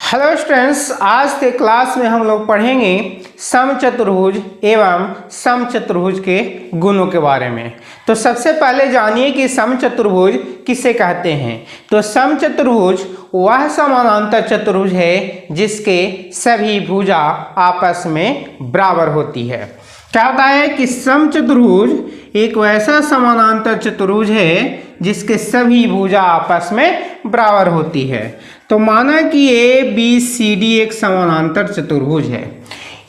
Hello students, आज के class में हम लोग पढ़ेंगे समचतुर्भुज एवं समचतुर्भुज के गुणों के बारे में। तो सबसे पहले जानिए कि समचतुर्भुज किसे कहते हैं। तो समचतुर्भुज वह समानांतर चतुर्भुज है जिसके सभी भुजा आपस में बराबर होती है। क्या होता है कि समचतुर्भुज एक वैसा समानांतर चतुर्भुज है जिसके सभी भुजा आपस में बराबर होती है। तो माना कि ए बी सी डी एक समानांतर चतुर्भुज है।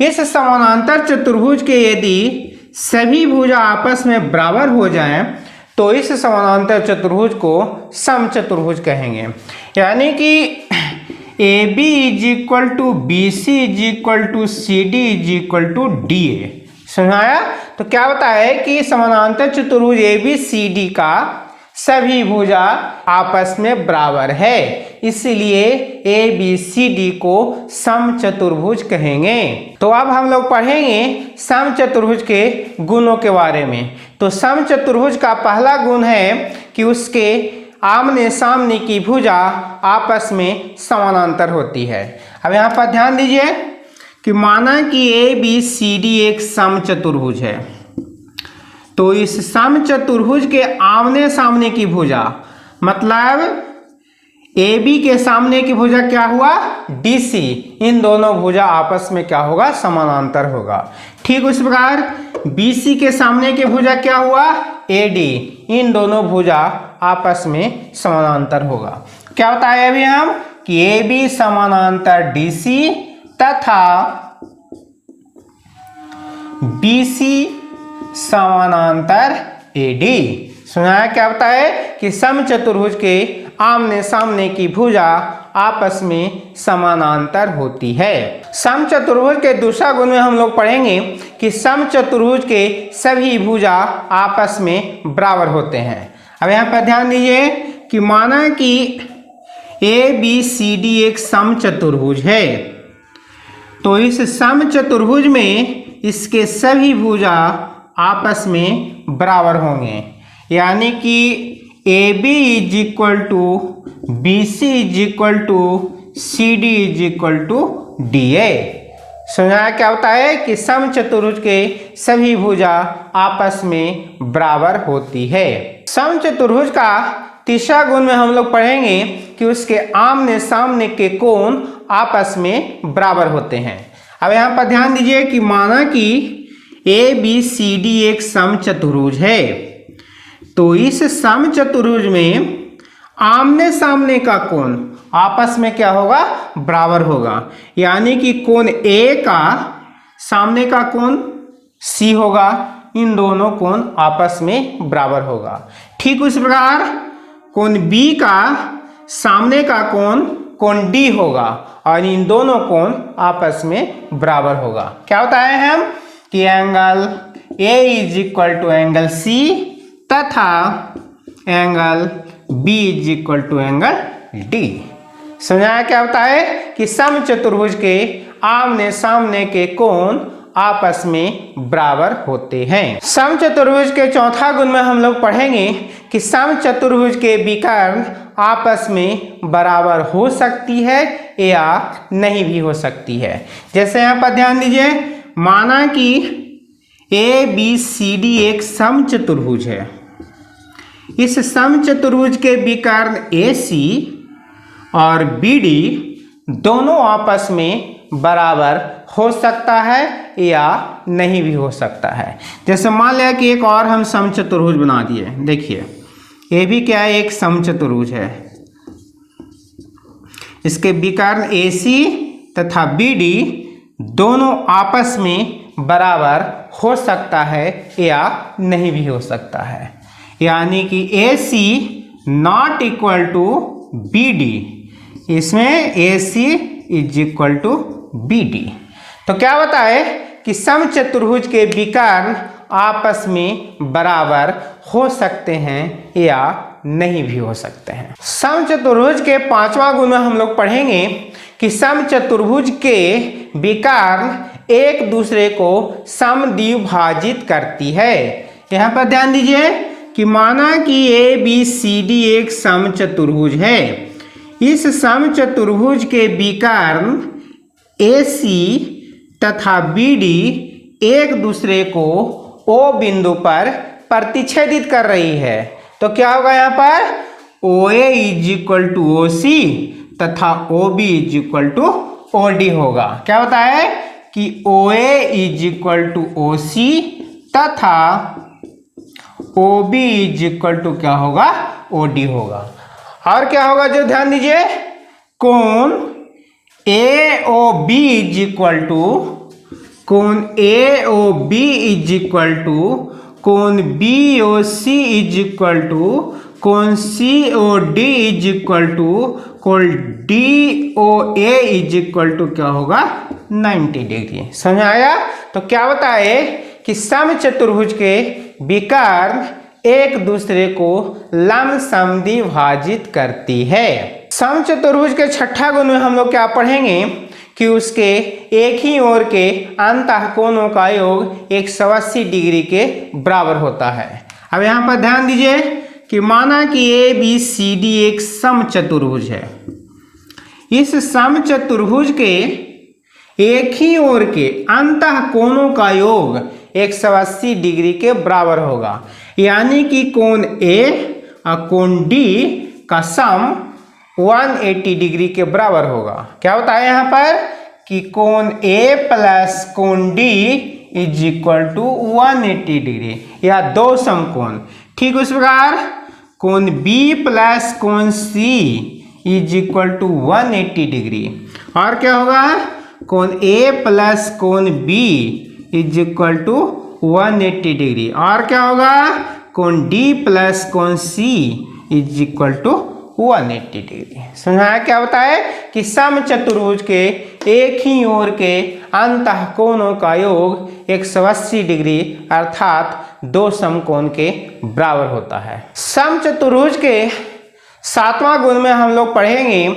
इस समानांतर चतुर्भुज के यदि सभी भुजा आपस में बराबर हो जाएं तो इस समानांतर चतुर्भुज को समचतुर्भुज कहेंगे। यानी कि A B is equal to B C is equal to C D is equal to D A. समझाया? तो क्या होता है कि समानांतर चतुर्भुज ए बी सी डी का सभी भुजा आपस में बराबर है, इसलिए ए बी सी डी को समचतुर्भुज कहेंगे। तो अब हम लोग पढ़ेंगे समचतुर्भुज के गुणों के बारे में। तो समचतुर्भुज का पहला गुण है कि उसके आमने सामने की भुजा आपस में समानांतर होती है। अब यहाँ पर ध्यान दीजिए कि माना कि ए बी सी डी एक समचतुर्भुज है, तो इस समचतुर्भुज के आमने सामने की भुजा मतलब ए बी के सामने की भुजा क्या हुआ, डी सी, इन दोनों भुजा आपस में क्या होगा, समानांतर होगा। ठीक उस प्रकार बी सी के सामने की भुजा क्या हुआ, ए डी, इन दोनों भुजा आपस में समानांतर होगा। क्या बताया अभी हम कि ए बी समानांतर डी सी तथा बी सी समानांतर एडी। सुना क्या होता है कि समचतुर्भुज के आमने सामने की भुजा आपस में समानांतर होती है। समचतुर्भुज के दूसरा गुण में हम लोग पढ़ेंगे कि समचतुर्भुज के सभी भुजा आपस में बराबर होते हैं। अब यहाँ पर ध्यान दीजिए कि माना कि ए बी सी डी एक समचतुर्भुज है, तो इस समचतुर्भुज में इसके सभी भुजा आपस में बराबर होंगे। यानी कि A B is equal to B C is equal to C D is equal to D A. समझा क्या होता है कि समचतुर्भुज के सभी भुजा आपस में बराबर होती है। समचतुर्भुज का तीसरा गुण में हम लोग पढ़ेंगे कि उसके आमने सामने के कोण आपस में बराबर होते हैं। अब यहाँ पर ध्यान दीजिए कि माना कि ए बी सी डी एक समचतुर्भुज है, तो इस समचतुर्भुज में आमने सामने का कोण आपस में क्या होगा, बराबर होगा। यानी कि कोण ए का सामने का कोण सी होगा, इन दोनों कोण आपस में बराबर होगा। ठीक उस प्रकार कोण बी का सामने का कोण डी होगा और इन दोनों कोण आपस में बराबर होगा। क्या होता है हम कि angle A is equal to angle C तथा angle B is equal to angle D. समझाया क्या होता है कि समचतुर्भुज के आमने सामने के कोण आपस में बराबर होते हैं। समचतुर्भुज के चौथा गुण में हम लोग पढ़ेंगे कि समचतुर्भुज के विकर्ण आपस में बराबर हो सकती है या नहीं भी हो सकती है। जैसे यहाँ पर ध्यान दीजिए, माना कि ए बी सी डी एक समचतुर्भुज है। इस समचतुर्भुज के विकर्ण ए सी और बी डी दोनों आपस में बराबर हो सकता है या नहीं भी हो सकता है। जैसे मान लिया कि एक और हम समचतुर्भुज बना दिए। देखिए ये भी क्या है, एक समचतुर्भुज है। इसके विकर्ण ए सी तथा बी डी दोनों आपस में बराबर हो सकता है या नहीं भी हो सकता है। यानी कि A C not equal to B D, इसमें A C is equal to B D. तो क्या होता है कि समचतुर्भुज के विकर्ण आपस में बराबर हो सकते हैं या नहीं भी हो सकते हैं। समचतुर्भुज के पांचवा गुण में हम लोग पढ़ेंगे कि समचतुर्भुज के विकर्ण एक दूसरे को समद्विभाजित करती है। यहाँ पर ध्यान दीजिए कि माना कि ए बी सी डी एक समचतुर्भुज है। इस समचतुर्भुज के विकर्ण AC तथा BD एक दूसरे को O बिंदु पर प्रतिच्छेदित कर रही है। तो क्या होगा यहाँ पर OA = OC तथा OB = OD होगा। क्या होता है कि OA = OC तथा OB = क्या होगा OD होगा। और क्या होगा जो ध्यान दीजिए, कोण AOB = कोण AOB = कोण BOC = कोण COD = कोण DOA = क्या होगा 90 डिग्री। समझ आया? तो क्या होता है कि समचतुर्भुज के विकर्ण एक दूसरे को लमसम द्विभाजित करती है। समचतुर्भुज के छठा गुण में हम लोग क्या पढ़ेंगे कि उसके एक ही ओर के अंतः कोणों का योग 180 डिग्री के बराबर होता है। अब यहाँ पर ध्यान दीजिए कि माना कि ABCD एक समचतुर्भुज है। इस समचतुर्भुज के एक ही ओर के अंतः कोणों का योग 180 डिग्री के बराबर होगा। यानी कि कोण A और कोण D का सम 180 डिग्री के बराबर होगा। क्या होता है यहाँ पर कि कोण A प्लस कोण D = 180 डिग्री या दो समकोण। ठीक उस प्रकार कोण B प्लस कोण C = 180 डिग्री। और क्या होगा कोण A प्लस कोण B = 180 डिग्री। और क्या होगा कोण D प्लस कोण C = 180 डिग्री। समझाया? क्या होता है कि समचतुर्भुज के एक ही ओर के अंतः कोणों का योग 180 डिग्री अर्थात दो समकोण के बराबर होता है। समचतुर्भुज के सातवां गुण में हम लोग पढ़ेंगे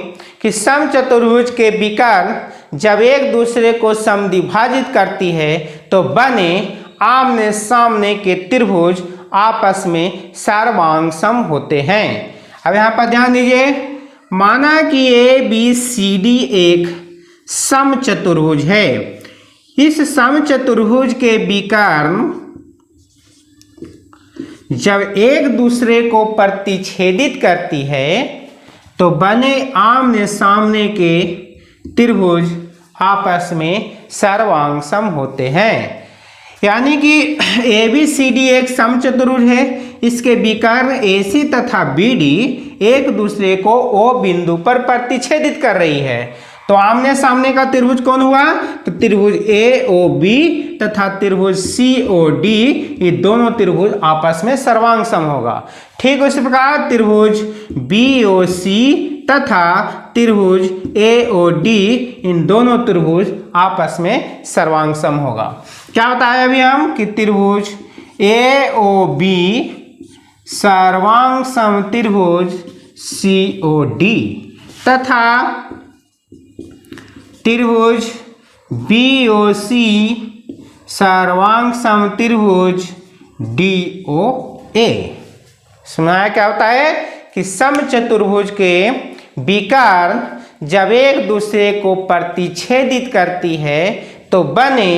कि समचतुर्भुज के विकर्ण जब एक दूसरे को समद्विभाजित करती है तो बने आमने सामने के त्रिभुज आपस में सर्वांगसम होते हैं। अब यहाँ पर ध्यान दीजिए, माना कि ABCD एक समचतुर्भुज है। इस समचतुर्भुज के विकर्ण जब एक दूसरे को प्रतिच्छेदित करती है तो बने आमने सामने के त्रिभुज आपस में सर्वांगसम होते हैं। यानी कि ABCD एक समचतुर्भुज है। इसके विकर्ण AC तथा BD एक दूसरे को O बिंदु पर प्रतिच्छेदित कर रही है। तो आमने सामने का त्रिभुज कौन हुआ? तो त्रिभुज AOB तथा त्रिभुज COD, ये दोनों त्रिभुज आपस में सर्वांगसम होगा। ठीक उसी प्रकार त्रिभुज BOC तथा त्रिभुज AOD, इन दोनों त्रिभुज आपस में सर्वांगसम होगा। क्या बताया अभी हम कि त्रिभुज AOB सर्वांगसम त्रिभुज COD तथा त्रिभुज BOC सर्वांगसम त्रिभुज DOA। सुना क्या होता है कि समचतुर्भुज के विकर्ण जब एक दूसरे को प्रतिच्छेदित करती है तो बने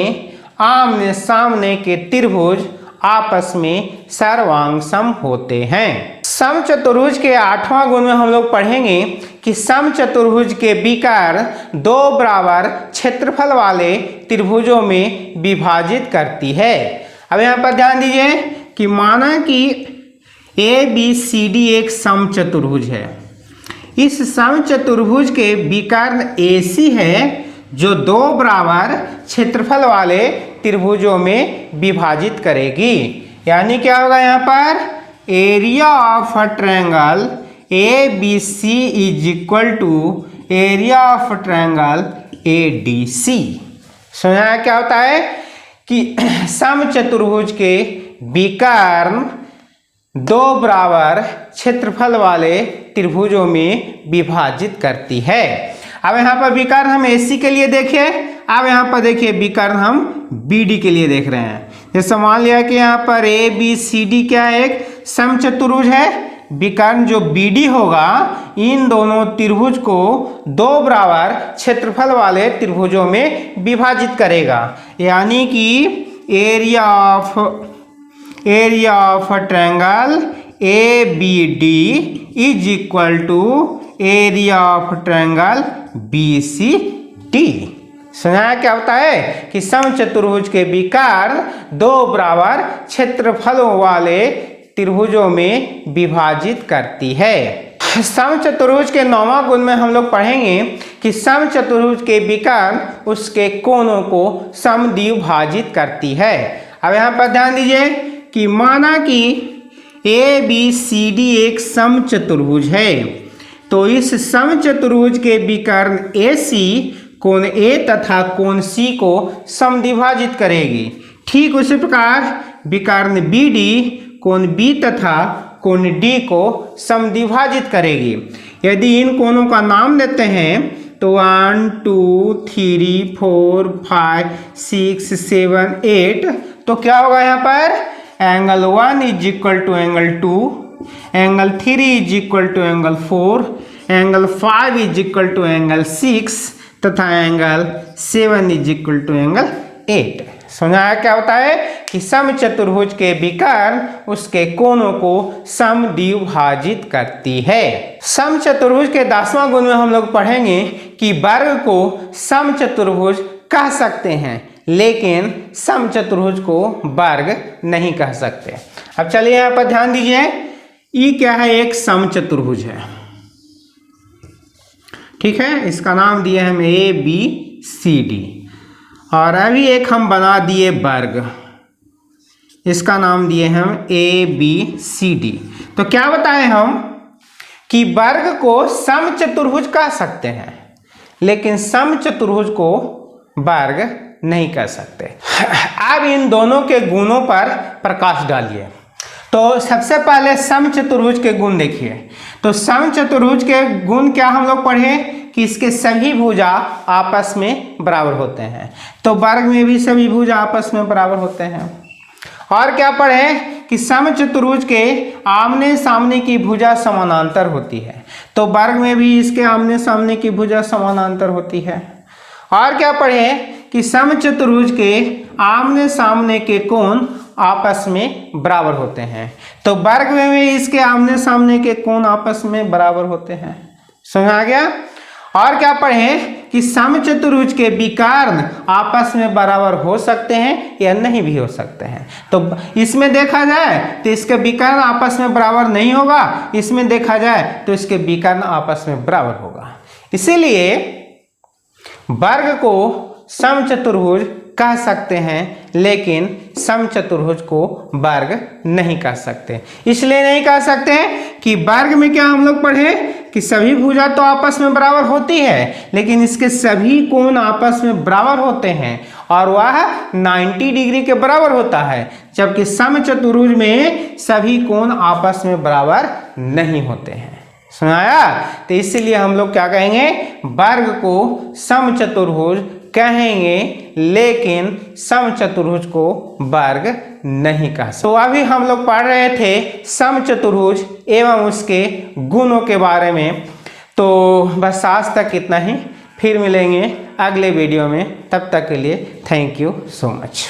आमने सामने के त्रिभुज आपस में सर्वांगसम होते हैं। समचतुर्भुज के आठवां गुण में हम लोग पढ़ेंगे कि समचतुर्भुज के विकर्ण दो बराबर क्षेत्रफल वाले त्रिभुजों में विभाजित करती है। अब यहाँ पर ध्यान दीजिए कि माना कि ABCD एक समचतुर्भुज है। इस समचतुर्भुज के विकर्ण AC है जो दो बराबर क्षेत्रफल वाले त्रिभुजों में विभाजित करेगी। यानी क्या होगा यहाँ पर area of a triangle ABC is equal to area of triangle ADC। समझा क्या होता है कि समचतुर्भुज के विकर्ण दो बराबर क्षेत्रफल वाले त्रिभुजों में विभाजित करती है। अब यहाँ पर विकर्ण हम AC के लिए देखें, अब यहाँ पर देखिए विकर्ण हम BD के लिए देख रहे हैं। जैसे मान लिया कि यहाँ पर ABCD क्या है, एक समचतुर्भुज है, विकर्ण जो BD होगा इन दोनों त्रिभुज को दो बराबर क्षेत्रफल वाले त्रिभुजों में विभाजित करेगा, यानी कि area of triangle ABD is equal to area of triangle BCD। सुना क्या होता है कि समचतुर्भुज के विकर्ण दो बराबर क्षेत्रफलों वाले त्रिभुजों में विभाजित करती है। समचतुर्भुज के 9वां गुण में हम लोग पढ़ेंगे कि समचतुर्भुज के विकर्ण उसके कोणों को समद्विभाजित करती है। अब यहाँ पर ध्यान दीजिए कि माना कि ABCD एक समचतुर्भुज है, तो इस समचतुर्भुज के विकर्ण AC कोण A तथा कोण C को समद्विभाजित करेगी। ठीक उसी प्रकार विकर्ण BD कोण B तथा कोण D को समद्विभाजित करेगी। यदि इन कोणों का नाम देते हैं तो 1 2 3 4 5 6 7 8, तो क्या होगा यहाँ पर angle 1 is equal to angle 2, angle 3 is equal to angle 4, angle 5 is equal to angle 6 तथा angle 7 is equal to angle 8। समझाया क्या होता है कि समचतुर्भुज के विकर्ण उसके कोणों को समद्विभाजित करती है। समचतुर्भुज के 10वां गुण में हम लोग पढ़ेंगे कि वर्ग को समचतुर्भुज कह सकते हैं, लेकिन समचतुर्भुज को वर्ग नहीं कह सकते। अब चलिए यहाँ पर ध्यान दीजिए, ई क्या है, एक समचतुर्भुज है, ठीक है, इसका नाम दिए हम ABCD, और अभी एक हम बना दिए वर्ग, इसका नाम दिए हम ABCD। तो क्या बताएं हम कि वर्ग को समचतुर्भुज कह सकते हैं, लेकिन समचतुर्भुज को वर्ग नहीं कह सकते। अब इन दोनों के गुणों पर प्रकाश डालिए। तो सबसे पहले समचतुर्भुज के गुण देखिए। तो समचतुर्भुज के गुण क्या हम लोग पढ़े कि इसके सभी भुजा आपस में बराबर होते हैं, तो वर्ग में भी सभी भुजा आपस में बराबर होते हैं। और क्या पढ़े कि समचतुर्भुज के आमने सामने की भुजा समानांतर होती है, तो वर्ग में भी इसके आमने सामने की भुजा समानांतर होती है। और क्या पढ़े कि समचतुर्भुज के आमने सामने के कोण आपस में बराबर होते हैं, तो वर्ग में भी इसके आमने सामने के कोण आपस में बराबर होते हैं। समझ आ गया। और क्या पढ़े कि समचतुर्भुज के विकर्ण आपस में बराबर हो सकते हैं या नहीं भी हो सकते हैं। तो इसमें देखा जाए तो इसके विकर्ण आपस में बराबर नहीं होगा, इसमें देखा जाए तो इसके विकर्ण आपस में बराबर होगा। इसीलिए वर्ग को समचतुर्भुज कह सकते हैं, लेकिन समचतुर्भुज को वर्ग नहीं कह सकते। इसलिए नहीं कह सकते कि वर्ग में क्या हम लोग पढ़े कि सभी भुजा तो आपस में बराबर होती है, लेकिन इसके सभी कोण आपस में बराबर होते हैं और वह 90 डिग्री के बराबर होता है, जबकि समचतुर्भुज में सभी कोण आपस में बराबर नहीं होते हैं। सुनाया। तो इसलिए हम लोग क्या कहेंगे, वर्ग को समचतुर्भुज कहेंगे, लेकिन समचतुर्भुज को वर्ग नहीं कह सकते। तो अभी हम लोग पढ़ रहे थे समचतुर्भुज एवं उसके गुणों के बारे में। तो बस आज तक इतना ही, फिर मिलेंगे अगले वीडियो में। तब तक के लिए थैंक यू सो मच।